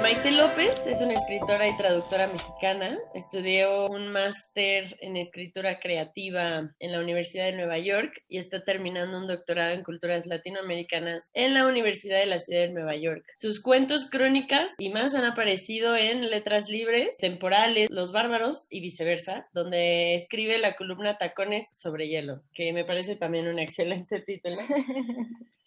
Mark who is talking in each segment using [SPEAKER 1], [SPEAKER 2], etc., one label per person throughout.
[SPEAKER 1] Maite López es una escritora y traductora mexicana. Estudió un máster en escritura creativa en la Universidad de Nueva York y está terminando un doctorado en culturas latinoamericanas en la Universidad de la Ciudad de Nueva York. Sus cuentos, crónicas y más han aparecido en Letras Libres, Temporales, Los Bárbaros y viceversa, donde escribe la columna Tacones sobre hielo, que me parece también un excelente título.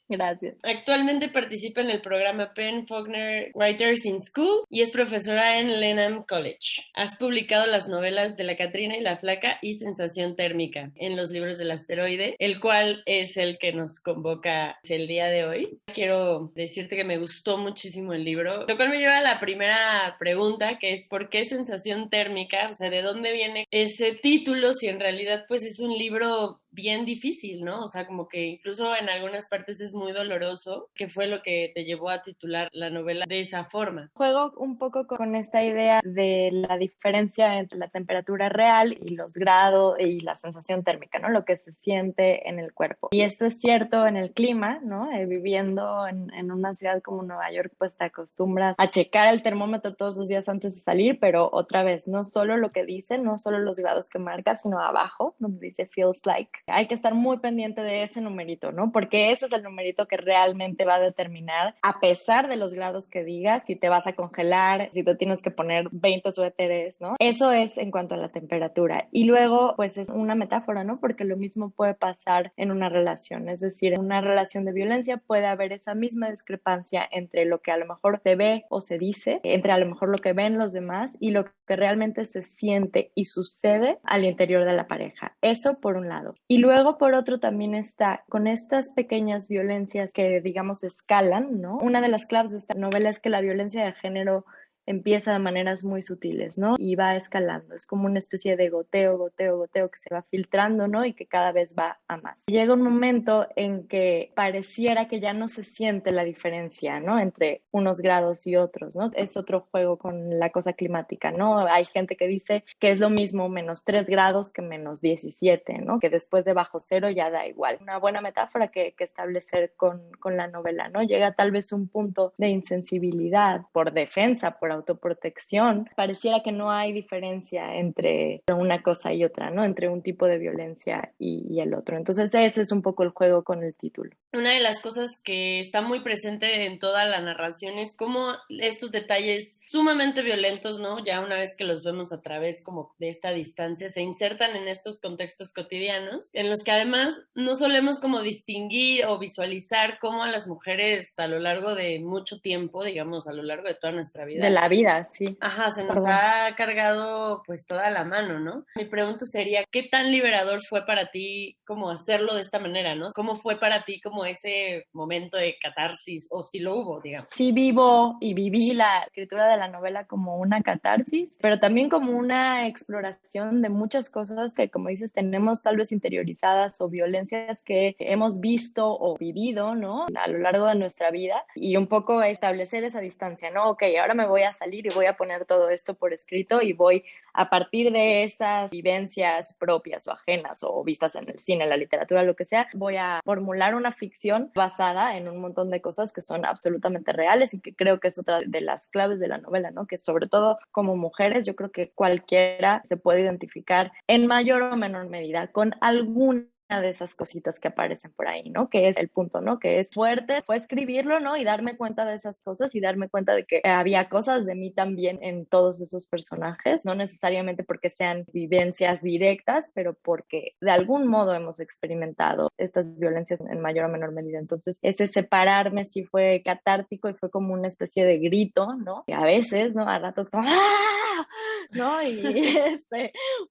[SPEAKER 2] Gracias.
[SPEAKER 1] Actualmente participa en el programa Penn Faulkner Writers in School y es profesora en Lenham College. Has publicado las novelas de La Catrina y la Flaca y Sensación Térmica en los libros del asteroide, el cual es el que nos convoca el día de hoy. Quiero decirte que me gustó muchísimo el libro, lo cual me lleva a la primera pregunta, que es ¿por qué Sensación Térmica? O sea, ¿de dónde viene ese título si en realidad pues es un libro bien difícil, ¿no? O sea, como que incluso en algunas partes es muy doloroso. ¿Qué fue lo que te llevó a titular la novela de esa forma?
[SPEAKER 2] Juego un poco con esta idea de la diferencia entre la temperatura real y los grados y la sensación térmica, ¿no? Lo que se siente en el cuerpo. Y esto es cierto en el clima, ¿no? Viviendo en una ciudad como Nueva York, pues te acostumbras a checar el termómetro todos los días antes de salir, pero otra vez, no solo lo que dice, no solo los grados que marca, sino abajo, donde dice feels like. Hay que estar muy pendiente de ese numerito, ¿no? Porque ese es el numerito que realmente va a determinar, a pesar de los grados que digas, si te vas a congelar, si te tienes que poner 20 suéteres, ¿no? Eso es en cuanto a la temperatura. Y luego, pues es una metáfora, ¿no? Porque lo mismo puede pasar en una relación. Es decir, en una relación de violencia puede haber esa misma discrepancia entre lo que a lo mejor se ve o se dice, entre a lo mejor lo que ven los demás y lo que realmente se siente y sucede al interior de la pareja. Eso por un lado. Y luego, por otro, también está con estas pequeñas violencias que, digamos, escalan, ¿no? Una de las claves de esta novela es que la violencia de género empieza de maneras muy sutiles, ¿no? Y va escalando. Es como una especie de goteo, goteo, goteo que se va filtrando, ¿no? Y que cada vez va a más. Llega un momento en que pareciera que ya no se siente la diferencia, ¿no? Entre unos grados y otros, ¿no? Es otro juego con la cosa climática, ¿no? Hay gente que dice que es lo mismo menos 3 grados que menos 17, ¿no? Que después de bajo cero ya da igual. Una buena metáfora que establecer con la novela, ¿no? Llega tal vez un punto de insensibilidad por defensa, por autoprotección. Pareciera que no hay diferencia entre una cosa y otra, ¿no? Entre un tipo de violencia y el otro. Entonces ese es un poco el juego con el título.
[SPEAKER 1] Una de las cosas que está muy presente en toda la narración es cómo estos detalles sumamente violentos, ¿no? Ya una vez que los vemos a través como de esta distancia, se insertan en estos contextos cotidianos, en los que además no solemos como distinguir o visualizar cómo a las mujeres a lo largo de mucho tiempo, digamos, a lo largo de toda nuestra vida.
[SPEAKER 2] De la vida, sí.
[SPEAKER 1] Ajá, se nos ha cargado pues toda la mano, ¿no? Mi pregunta sería, ¿qué tan liberador fue para ti como hacerlo de esta manera, ¿no? ¿Cómo fue para ti como ese momento de catarsis, o si lo hubo, digamos?
[SPEAKER 2] Sí vivo y viví la escritura de la novela como una catarsis, pero también como una exploración de muchas cosas que, como dices, tenemos tal vez interiorizadas o violencias que hemos visto o vivido, ¿no? A lo largo de nuestra vida y un poco establecer esa distancia, ¿no? Ok, ahora me voy a salir y voy a poner todo esto por escrito y voy a partir de esas vivencias propias o ajenas o vistas en el cine, la literatura, lo que sea, voy a formular una ficción basada en un montón de cosas que son absolutamente reales y que creo que es otra de las claves de la novela, ¿no? Que sobre todo como mujeres, yo creo que cualquiera se puede identificar en mayor o menor medida con alguna de esas cositas que aparecen por ahí, ¿no? Que es el punto, ¿no? Que es fuerte, fue escribirlo, ¿no? Y darme cuenta de esas cosas y darme cuenta de que había cosas de mí también en todos esos personajes, no necesariamente porque sean vivencias directas, pero porque de algún modo hemos experimentado estas violencias en mayor o menor medida. Entonces, ese separarme sí fue catártico y fue como una especie de grito, ¿no? Y a veces, ¿no? A ratos como ¡ah! ¿no? Y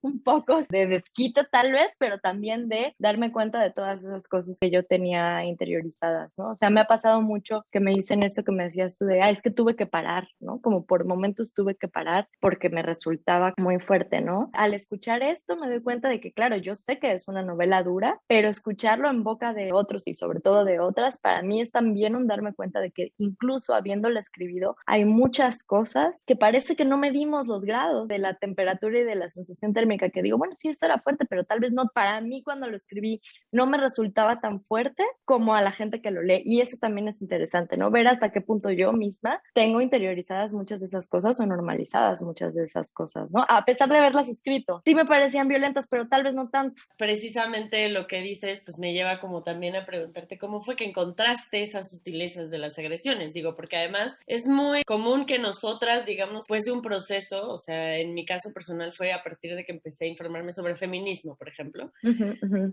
[SPEAKER 2] un poco de desquite tal vez, pero también de darme cuenta de todas esas cosas que yo tenía interiorizadas, ¿no? O sea, me ha pasado mucho que me dicen esto que me decías tú de, es que tuve que parar, ¿no? Como por momentos tuve que parar porque me resultaba muy fuerte, ¿no? Al escuchar esto me doy cuenta de que, claro, yo sé que es una novela dura, pero escucharlo en boca de otros y sobre todo de otras, para mí es también un darme cuenta de que incluso habiéndola escribido, hay muchas cosas que parece que no medimos los grados de la temperatura y de la sensación térmica, que digo, bueno, sí, esto era fuerte, pero tal vez no, para mí cuando lo escribí no me resultaba tan fuerte como a la gente que lo lee. Y eso también es interesante, ¿no? Ver hasta qué punto yo misma tengo interiorizadas muchas de esas cosas o normalizadas muchas de esas cosas, ¿no? A pesar de haberlas escrito. Sí me parecían violentas, pero tal vez no tanto.
[SPEAKER 1] Precisamente lo que dices, pues me lleva como también a preguntarte cómo fue que encontraste esas sutilezas de las agresiones, digo, porque además es muy común que nosotras, digamos, después de un proceso, o sea, en mi caso personal fue a partir de que empecé a informarme sobre feminismo, por ejemplo,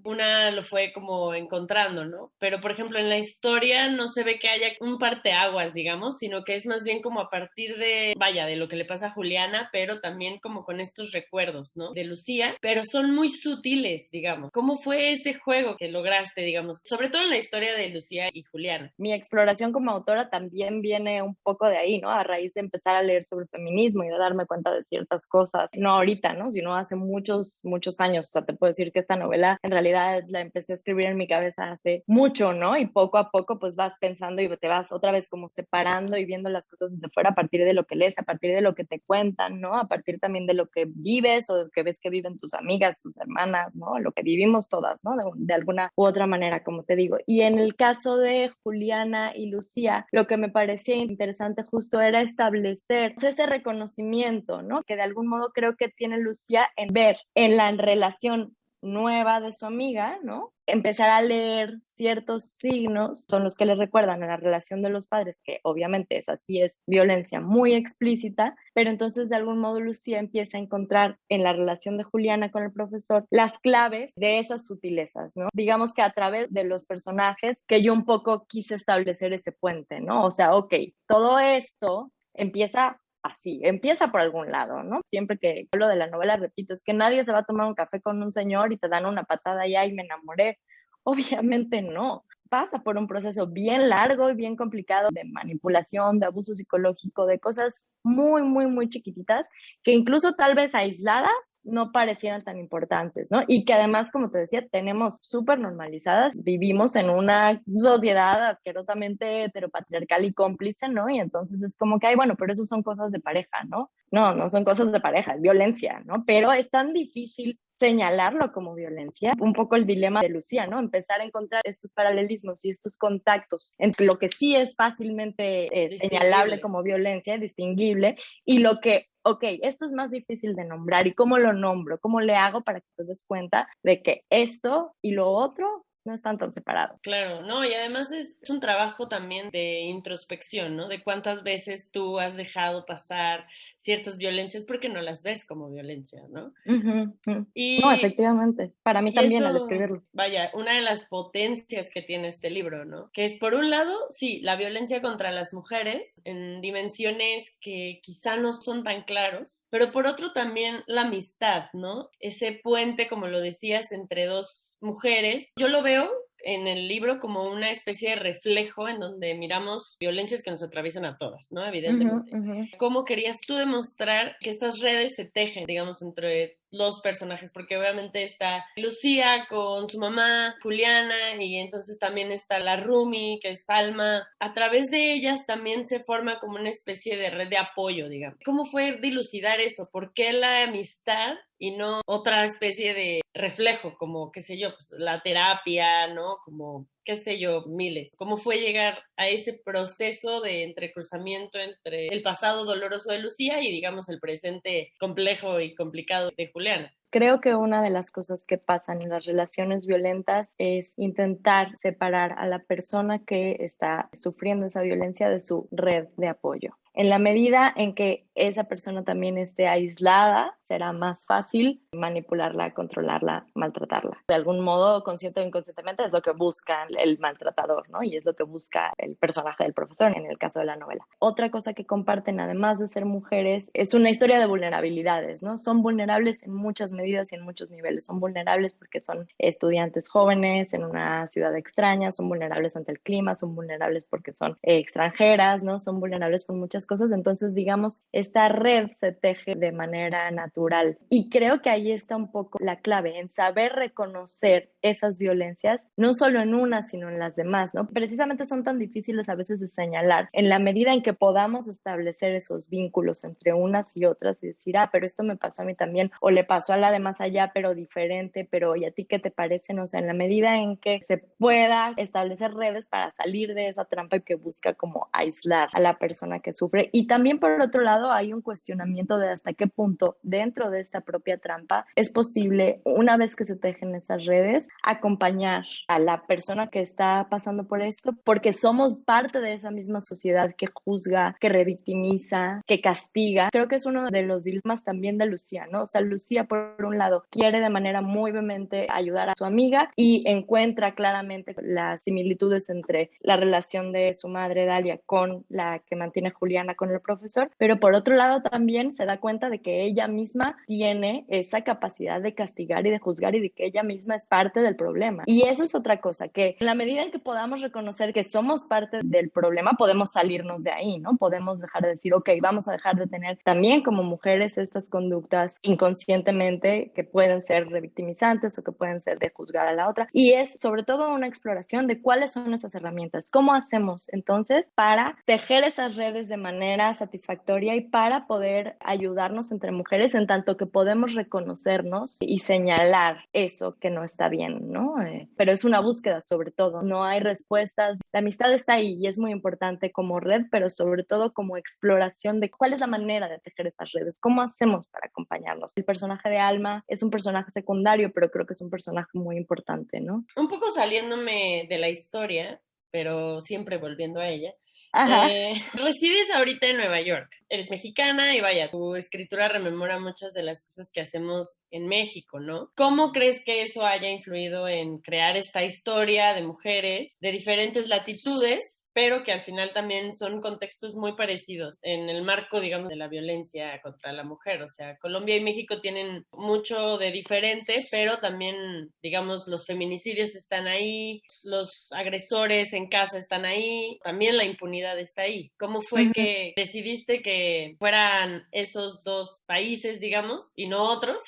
[SPEAKER 1] una lo fue como encontrando, ¿no? Pero, por ejemplo, en la historia no se ve que haya un parteaguas, digamos, sino que es más bien como a partir de, vaya, de lo que le pasa a Juliana, pero también como con estos recuerdos, ¿no? De Lucía, pero son muy sutiles, digamos. ¿Cómo fue ese juego que lograste, digamos, sobre todo en la historia de Lucía y Juliana?
[SPEAKER 2] Mi exploración como autora también viene un poco de ahí, ¿no? A raíz de empezar a leer sobre feminismo y de darme cuenta de ciertas cosas, no ahorita, ¿no? Sino hace muchos, muchos años. O sea, te puedo decir que esta novela en realidad la empecé a escribir en mi cabeza hace mucho, ¿no? Y poco a poco pues vas pensando y te vas otra vez como separando y viendo las cosas desde fuera a partir de lo que lees, a partir de lo que te cuentan, ¿no? A partir también de lo que vives o que ves que viven tus amigas, tus hermanas, ¿no? Lo que vivimos todas, ¿no? De alguna u otra manera, como te digo. Y en el caso de Juliana y Lucía, lo que me parecía interesante justo era establecer ese reconocimiento, ¿no? Que de algún modo creo que tiene Lucía en ver en la relación nueva de su amiga, ¿no? Empezar a leer ciertos signos son los que le recuerdan a la relación de los padres, que obviamente es así, es violencia muy explícita, pero entonces de algún modo Lucía empieza a encontrar en la relación de Juliana con el profesor las claves de esas sutilezas, ¿no? Digamos que a través de los personajes que yo un poco quise establecer ese puente, ¿no? O sea, ok, todo esto empieza así, empieza por algún lado, ¿no? Siempre que hablo de la novela, repito, es que nadie se va a tomar un café con un señor y te dan una patada y ¡ay, me enamoré! Obviamente no. Pasa por un proceso bien largo y bien complicado de manipulación, de abuso psicológico, de cosas muy, muy, muy chiquititas que incluso tal vez aisladas no parecieran tan importantes, ¿no? Y que además, como te decía, tenemos súper normalizadas, vivimos en una sociedad asquerosamente heteropatriarcal y cómplice, ¿no? Y entonces es como que, ay, bueno, pero eso son cosas de pareja, ¿no? No, no son cosas de pareja, es violencia, ¿no? Pero es tan difícil señalarlo como violencia, un poco el dilema de Lucía, ¿no? Empezar a encontrar estos paralelismos y estos contactos entre lo que sí es fácilmente señalable como violencia, distinguible, y lo que, ok, esto es más difícil de nombrar, ¿y cómo lo nombro? ¿Cómo le hago para que te des cuenta de que esto y lo otro no están tan separados?
[SPEAKER 1] Claro, no, y además es un trabajo también de introspección, ¿no? De cuántas veces tú has dejado pasar ciertas violencias porque no las ves como violencia, ¿no?
[SPEAKER 2] No,
[SPEAKER 1] Y,
[SPEAKER 2] efectivamente, para mí
[SPEAKER 1] y
[SPEAKER 2] también al
[SPEAKER 1] eso,
[SPEAKER 2] escribirlo.
[SPEAKER 1] vaya, una de las potencias que tiene este libro, ¿no? Que es, por un lado, sí, la violencia contra las mujeres en dimensiones que quizá no son tan claros, pero por otro también la amistad, ¿no? Ese puente, como lo decías, entre dos mujeres. Yo lo veo en el libro como una especie de reflejo en donde miramos violencias que nos atraviesan a todas, ¿no? Evidentemente. ¿Cómo querías tú demostrar que estas redes se tejen, digamos, entre los personajes? Porque obviamente está Lucía con su mamá, Juliana, y entonces también está la Rumi, que es Salma. A través de ellas también se forma como una especie de red de apoyo, digamos. ¿Cómo fue dilucidar eso? ¿Por qué la amistad y no otra especie de reflejo, como, qué sé yo, pues la terapia, ¿no? Como, qué sé yo, miles. ¿Cómo fue llegar a ese proceso de entrecruzamiento entre el pasado doloroso de Lucía y, digamos, el presente complejo y complicado de Juliana?
[SPEAKER 2] Creo que una de las cosas que pasan en las relaciones violentas es intentar separar a la persona que está sufriendo esa violencia de su red de apoyo. En la medida en que esa persona también esté aislada, será más fácil manipularla, controlarla, maltratarla. De algún modo, consciente o inconscientemente, es lo que busca el maltratador, ¿no? Y es lo que busca el personaje del profesor en el caso de la novela. Otra cosa que comparten, además de ser mujeres, es una historia de vulnerabilidades, ¿no? Son vulnerables en muchas medidas y en muchos niveles. Son vulnerables porque son estudiantes jóvenes en una ciudad extraña, son vulnerables ante el clima, son vulnerables porque son extranjeras, ¿no? Son vulnerables por muchas cosas. Entonces, digamos, esta red se teje de manera natural. Y creo que ahí está un poco la clave, en saber reconocer esas violencias, no solo en una, sino en las demás, ¿no? Precisamente son tan difíciles a veces de señalar, en la medida en que podamos establecer esos vínculos entre unas y otras y decir, pero esto me pasó a mí también, o le pasó a la de más allá, pero diferente, pero ¿y a ti qué te parece? No, o sea, en la medida en que se pueda establecer redes para salir de esa trampa y que busca como aislar a la persona que sufre. Y también por otro lado hay un cuestionamiento de hasta qué punto dentro de esta propia trampa es posible, una vez que se tejen esas redes, acompañar a la persona que está pasando por esto, porque somos parte de esa misma sociedad que juzga, que revictimiza, que castiga. Creo que es uno de los dilemas también de Lucía, ¿no? O sea, Lucía, por un lado, quiere de manera muy vehemente ayudar a su amiga y encuentra claramente las similitudes entre la relación de su madre, Dalia, con la que mantiene Juliana con el profesor, pero por otro lado también se da cuenta de que ella misma tiene esa capacidad de castigar y de juzgar y de que ella misma es parte del problema. Y eso es otra cosa, que en la medida en que podamos reconocer que somos parte del problema, podemos salirnos de ahí, ¿no? Podemos dejar de decir, ok, vamos a dejar de tener también como mujeres estas conductas inconscientemente que pueden ser revictimizantes o que pueden ser de juzgar a la otra. Y es sobre todo una exploración de cuáles son esas herramientas, cómo hacemos entonces para tejer esas redes de manera satisfactoria y para poder ayudarnos entre mujeres en tanto que podemos reconocernos y señalar eso que no está bien, ¿no? Pero es una búsqueda sobre todo, no hay respuestas. La amistad está ahí y es muy importante como red, pero sobre todo como exploración de cuál es la manera de tejer esas redes, cómo hacemos para acompañarnos. El personaje de Alma es un personaje secundario, pero creo que es un personaje muy importante, ¿no?
[SPEAKER 1] Un poco saliéndome de la historia, pero siempre volviendo a ella.
[SPEAKER 2] Ajá.
[SPEAKER 1] Resides ahorita en Nueva York, eres mexicana y vaya, tu escritura rememora muchas de las cosas que hacemos en México, ¿no? ¿Cómo crees que eso haya influido en crear esta historia de mujeres de diferentes latitudes, pero que al final también son contextos muy parecidos en el marco, digamos, de la violencia contra la mujer? O sea, Colombia y México tienen mucho de diferente, pero también, digamos, los feminicidios están ahí, los agresores en casa están ahí, también la impunidad está ahí. ¿Cómo fue que decidiste que fueran esos dos países, digamos, y no otros?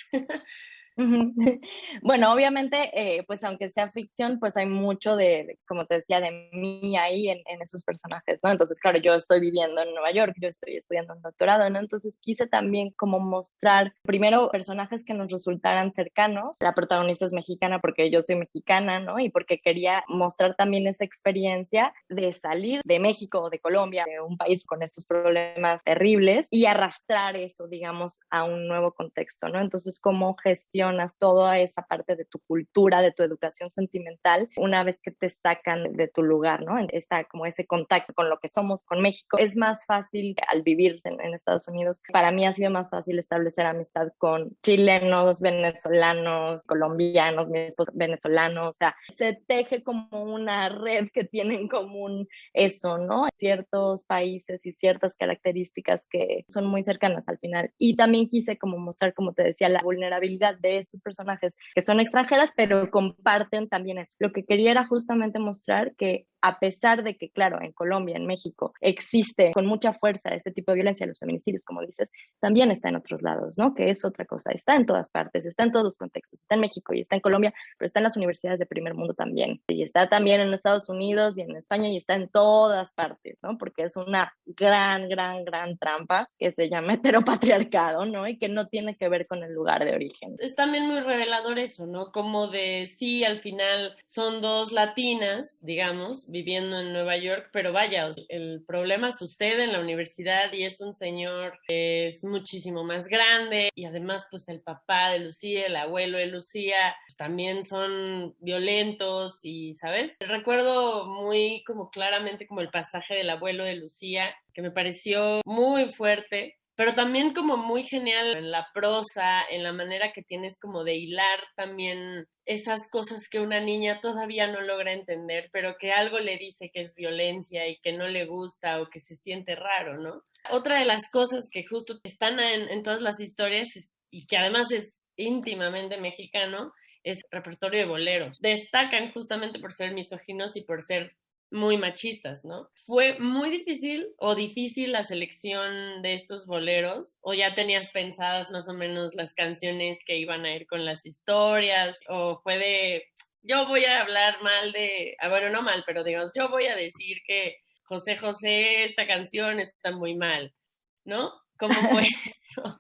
[SPEAKER 2] Bueno, obviamente, pues aunque sea ficción, pues hay mucho como te decía, de mí ahí en esos personajes, ¿no? Entonces, claro, yo estoy viviendo en Nueva York, yo estoy estudiando un doctorado, ¿no? Entonces quise también como mostrar, primero, personajes que nos resultaran cercanos. La protagonista es mexicana porque yo soy mexicana, ¿no? Y porque quería mostrar también esa experiencia de salir de México o de Colombia, de un país con estos problemas terribles, y arrastrar eso, digamos, a un nuevo contexto, ¿no? Entonces, cómo gestionar toda esa parte de tu cultura, de tu educación sentimental, una vez que te sacan de tu lugar, ¿no? Está como ese contacto con lo que somos, con México. Es más fácil al vivir en Estados Unidos. Para mí ha sido más fácil establecer amistad con chilenos, venezolanos, colombianos, mi esposo venezolano. O sea, se teje como una red que tiene en común eso, ¿no? Ciertos países y ciertas características que son muy cercanas al final. Y también quise como mostrar, como te decía, la vulnerabilidad de estos personajes que son extranjeras, pero comparten también eso. Lo que quería era justamente mostrar que a pesar de que, claro, en Colombia, en México, existe con mucha fuerza este tipo de violencia, los feminicidios, como dices, también está en otros lados, ¿no? Que es otra cosa, está en todas partes, está en todos los contextos, está en México y está en Colombia, pero está en las universidades de primer mundo también, y está también en Estados Unidos y en España y está en todas partes, ¿no? Porque es una gran trampa que se llama heteropatriarcado, ¿no? Y que no tiene que ver con el lugar de origen.
[SPEAKER 1] Está también muy revelador eso, ¿no? Como de sí, al final son dos latinas, digamos, viviendo en Nueva York, pero vaya, o sea, el problema sucede en la universidad y es un señor que es muchísimo más grande y además pues el papá de Lucía, el abuelo de Lucía, pues, también son violentos y, ¿sabes? Recuerdo muy como claramente como el pasaje del abuelo de Lucía, que me pareció muy fuerte, pero también como muy genial en la prosa, en la manera que tienes como de hilar también esas cosas que una niña todavía no logra entender, pero que algo le dice que es violencia y que no le gusta o que se siente raro, ¿no? Otra de las cosas que justo están en todas las historias y que además es íntimamente mexicano, es repertorio de boleros. Destacan justamente por ser misóginos y por ser muy machistas, ¿no? ¿Fue muy difícil la selección de estos boleros? ¿O ya tenías pensadas más o menos las canciones que iban a ir con las historias? ¿O fue de, yo voy a hablar mal de, bueno, no mal, pero digamos, yo voy a decir que José José, esta canción está muy mal, ¿no? ¿Cómo fue eso?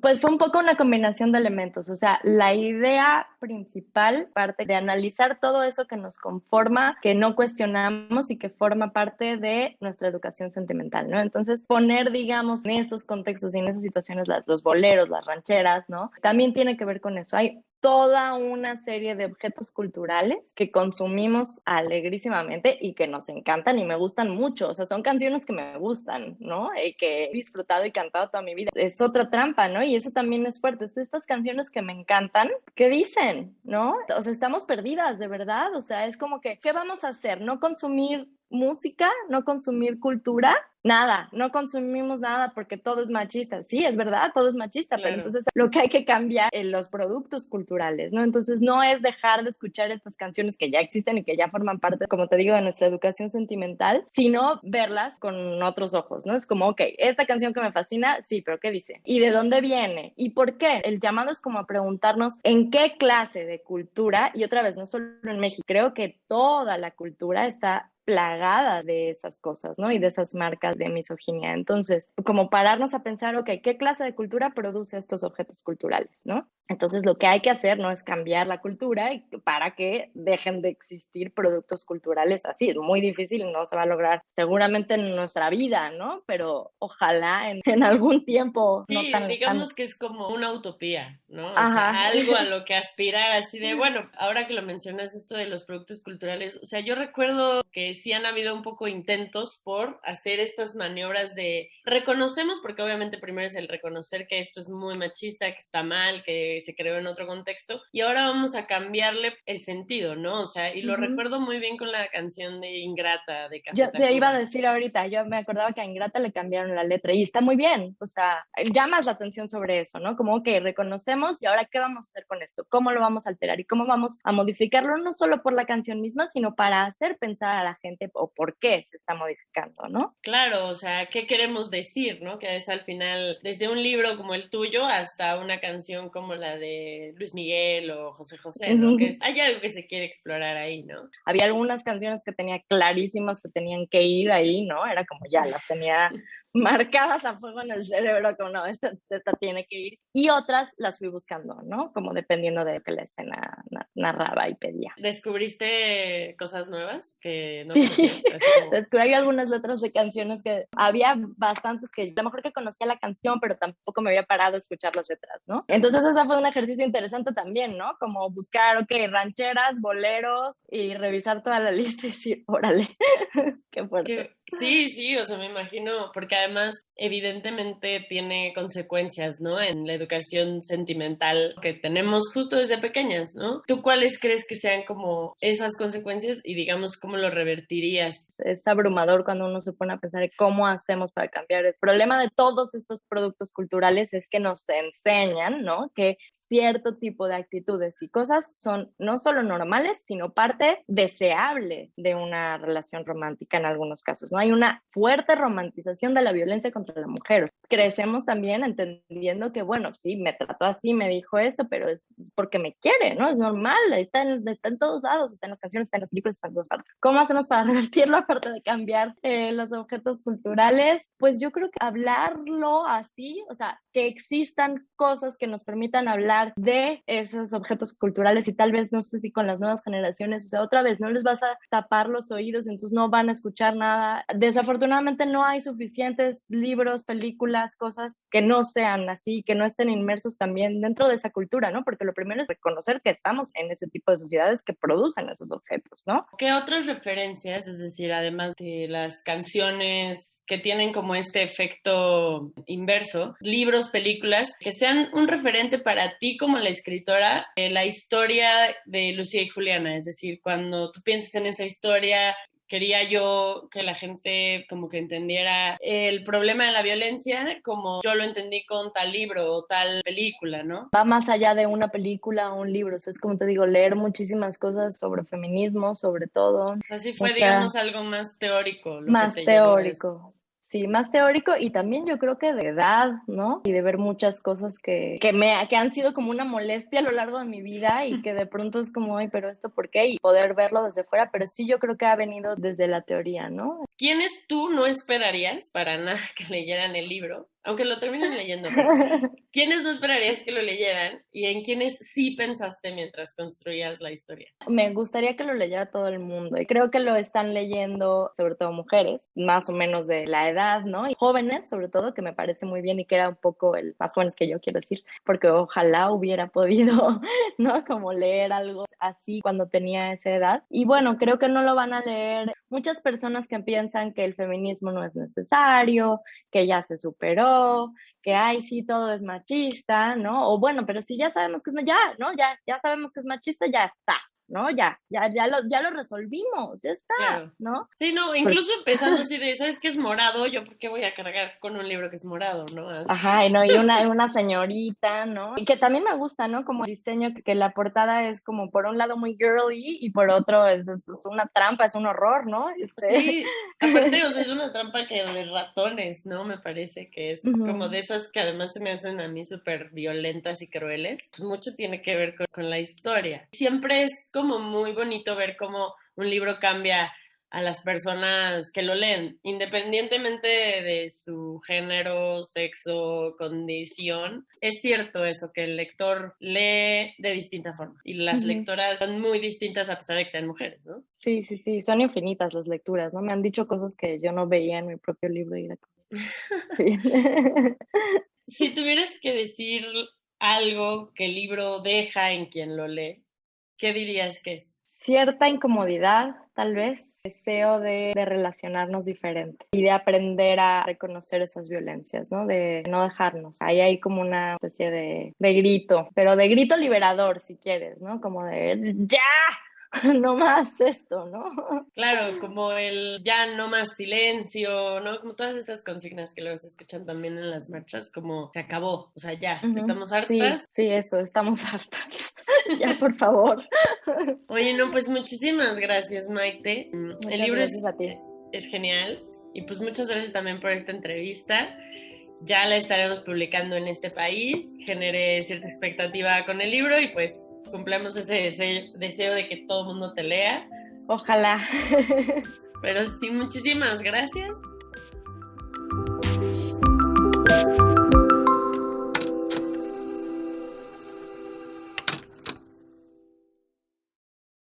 [SPEAKER 2] Pues fue un poco una combinación de elementos, o sea, la idea principal parte de analizar todo eso que nos conforma, que no cuestionamos y que forma parte de nuestra educación sentimental, ¿no? Entonces, poner, digamos, en esos contextos y en esas situaciones los boleros, las rancheras, ¿no? También tiene que ver con eso. Hay toda una serie de objetos culturales que consumimos alegrísimamente y que nos encantan y me gustan mucho. O sea, son canciones que me gustan, ¿no? Y que he disfrutado y cantado toda mi vida. Es otra trampa, ¿no? Y eso también es fuerte. Estas canciones que me encantan, ¿qué dicen? ¿No? O sea, estamos perdidas, de verdad. O sea, es como que, ¿qué vamos a hacer? ¿No consumir música? ¿No consumir cultura? Nada, no consumimos nada porque todo es machista. Sí, es verdad, todo es machista,
[SPEAKER 1] Claro.
[SPEAKER 2] pero entonces lo que hay que cambiar en los productos culturales, ¿no? Entonces no es dejar de escuchar estas canciones que ya existen y que ya forman parte, como te digo, de nuestra educación sentimental, sino verlas con otros ojos, ¿no? Es como, ok, esta canción que me fascina, sí, pero ¿qué dice? ¿Y de dónde viene? ¿Y por qué? El llamado es como a preguntarnos en qué clase de cultura, y otra vez, no solo en México, creo que toda la cultura está plagada de esas cosas, ¿no? Y de esas marcas de misoginia. Entonces, como pararnos a pensar, ok, ¿qué clase de cultura produce estos objetos culturales, ¿no? Entonces, lo que hay que hacer no es cambiar la cultura para que dejen de existir productos culturales así. Es muy difícil, no se va a lograr seguramente en nuestra vida, ¿no? Pero ojalá en algún tiempo no
[SPEAKER 1] Sí,
[SPEAKER 2] tan lejano.
[SPEAKER 1] digamos que es como una utopía, ¿no? O
[SPEAKER 2] Ajá.
[SPEAKER 1] sea, algo a lo que aspirar, así de, bueno, ahora que lo mencionas esto de los productos culturales, o sea, yo recuerdo que sí han habido un poco intentos por hacer estas maniobras de reconocemos, porque obviamente primero es el reconocer que esto es muy machista, que está mal, que se creó en otro contexto, y ahora vamos a cambiarle el sentido, ¿no? O sea, y lo
[SPEAKER 2] Ujú.
[SPEAKER 1] recuerdo muy bien con la canción de Ingrata de Café
[SPEAKER 2] Yo te iba a
[SPEAKER 1] Tacuba.
[SPEAKER 2] decir ahorita, yo me acordaba que a Ingrata le cambiaron la letra y está muy bien, o sea, llamas la atención sobre eso, ¿no? Como, ok, reconocemos y ahora, ¿qué vamos a hacer con esto? ¿Cómo lo vamos a alterar? ¿Y cómo vamos a modificarlo? No solo por la canción misma, sino para hacer pensar a la gente o por qué se está modificando, ¿no?
[SPEAKER 1] Claro, o sea, ¿qué queremos decir, no? Que es al final, desde un libro como el tuyo hasta una canción como la de Luis Miguel o José José, ¿no? Que es, hay algo que se quiere explorar ahí, ¿no?
[SPEAKER 2] Había algunas canciones que tenía clarísimas que tenían que ir ahí, ¿no? Era como ya las tenía marcadas a fuego en el cerebro, como no, esta tiene que ir. Y otras las fui buscando, ¿no? Como dependiendo de lo que la escena narraba y pedía.
[SPEAKER 1] ¿Descubriste cosas nuevas que no
[SPEAKER 2] Sí,
[SPEAKER 1] conocías? Así como,
[SPEAKER 2] hay algunas letras de canciones que había bastantes que a lo mejor que conocía la canción, pero tampoco me había parado a escuchar las letras, ¿no? Entonces ese fue un ejercicio interesante también, ¿no? Como buscar, ok, rancheras, boleros y revisar toda la lista y decir, órale, qué fuerte.
[SPEAKER 1] sí, sí, o sea, me imagino, porque además evidentemente tiene consecuencias, ¿no? En la educación sentimental que tenemos justo desde pequeñas, ¿no? ¿Tú cuáles crees que sean como esas consecuencias y digamos cómo lo revertirías?
[SPEAKER 2] Es abrumador cuando uno se pone a pensar en cómo hacemos para cambiar. El problema de todos estos productos culturales es que nos enseñan, ¿no? Que cierto tipo de actitudes y cosas son no solo normales, sino parte deseable de una relación romántica en algunos casos, ¿no? Hay una fuerte romantización de la violencia contra la mujer. Crecemos también entendiendo que, bueno, sí, me trató así, me dijo esto, pero es porque me quiere, ¿no? Es normal, está en todos lados, está en las canciones, está en las películas, está en todas partes. ¿Cómo hacemos para revertirlo aparte de cambiar los objetos culturales? Pues yo creo que hablarlo así, o sea, que existan cosas que nos permitan hablar hablar de esos objetos culturales y tal vez, no sé si con las nuevas generaciones, o sea, otra vez, no les vas a tapar los oídos, entonces no van a escuchar nada. Desafortunadamente no hay suficientes libros, películas, cosas que no sean así, que no estén inmersos también dentro de esa cultura, ¿no? Porque lo primero es reconocer que estamos en ese tipo de sociedades que producen esos objetos, ¿no?
[SPEAKER 1] ¿Qué otras referencias, es decir, además de las canciones que tienen como este efecto inverso, libros, películas, que sean un referente para ti como la escritora, la historia de Lucía y Juliana? Es decir, cuando tú piensas en esa historia, quería yo que la gente como que entendiera el problema de la violencia como yo lo entendí con tal libro o tal película, ¿no?
[SPEAKER 2] Va más allá de una película o un libro, o sea, es como te digo, leer muchísimas cosas sobre feminismo, sobre todo.
[SPEAKER 1] Así fue, digamos, algo más teórico lo que
[SPEAKER 2] Más
[SPEAKER 1] te llevó a eso.
[SPEAKER 2] teórico. Sí, más teórico y también yo creo que de edad, ¿no? Y de ver muchas cosas que han sido como una molestia a lo largo de mi vida y que de pronto es como, ay, pero esto ¿por qué? Y poder verlo desde fuera, pero sí yo creo que ha venido desde la teoría, ¿no?
[SPEAKER 1] ¿Quiénes tú no esperarías para nada que leyeran el libro? Aunque lo terminen leyendo, pero ¿quiénes no esperarías que lo leyeran y en quiénes sí pensaste mientras construías la historia?
[SPEAKER 2] Me gustaría que lo leyera todo el mundo y creo que lo están leyendo sobre todo mujeres, más o menos de la edad, ¿no? Y jóvenes, sobre todo, que me parece muy bien y que era un poco el más jóvenes que yo, quiero decir, porque ojalá hubiera podido, ¿no? Como leer algo así cuando tenía esa edad. Y bueno, creo que no lo van a leer muchas personas que piensan que el feminismo no es necesario, que ya se superó, que ay, sí, todo es machista, ¿no? O bueno, pero si ya sabemos que es, ya, ¿no? Ya sabemos que es machista, ya está, ¿no? Ya lo resolvimos, ya está,
[SPEAKER 1] Claro.
[SPEAKER 2] ¿no?
[SPEAKER 1] Sí, no, incluso empezando así de, ¿sabes qué es morado? Yo, ¿por qué voy a cargar con un libro que es morado, no? Así.
[SPEAKER 2] Ajá, y no, y una señorita, ¿no? Y que también me gusta, ¿no? Como el diseño, que la portada es como por un lado muy girly y por otro es una trampa, es un horror, ¿no?
[SPEAKER 1] Sí, aparte, o sea, es una trampa que de ratones, ¿no? Me parece que es como de esas que además se me hacen a mí súper violentas y crueles. Mucho tiene que ver con la historia. Siempre es como muy bonito ver cómo un libro cambia a las personas que lo leen, independientemente de su género, sexo, condición. Es cierto eso, que el lector lee de distinta forma y las lectoras son muy distintas a pesar de que sean mujeres, ¿no?
[SPEAKER 2] Sí, son infinitas las lecturas, ¿no? Me han dicho cosas que yo no veía en mi propio libro y era como... Sí.
[SPEAKER 1] Si tuvieras que decir algo que el libro deja en quien lo lee, ¿qué dirías que es?
[SPEAKER 2] Cierta incomodidad, tal vez, deseo de relacionarnos diferente y de aprender a reconocer esas violencias, ¿no? De no dejarnos. Ahí hay como una especie de grito, pero de grito liberador, si quieres, ¿no? Como de ¡ya! No más esto, ¿no?
[SPEAKER 1] Claro, como el ya no más silencio, ¿no? Como todas estas consignas que luego se escuchan también en las marchas, como se acabó, o sea, ya, estamos hartas.
[SPEAKER 2] Sí, eso, estamos hartas. Ya, por favor.
[SPEAKER 1] Oye, no, pues muchísimas gracias, Maite. El libro
[SPEAKER 2] gracias a ti.
[SPEAKER 1] Es genial y pues muchas gracias también por esta entrevista. Ya la estaremos publicando en este país. Generé cierta expectativa con el libro y pues cumplamos ese deseo de que todo el mundo te lea.
[SPEAKER 2] Ojalá.
[SPEAKER 1] Pero sí, muchísimas gracias.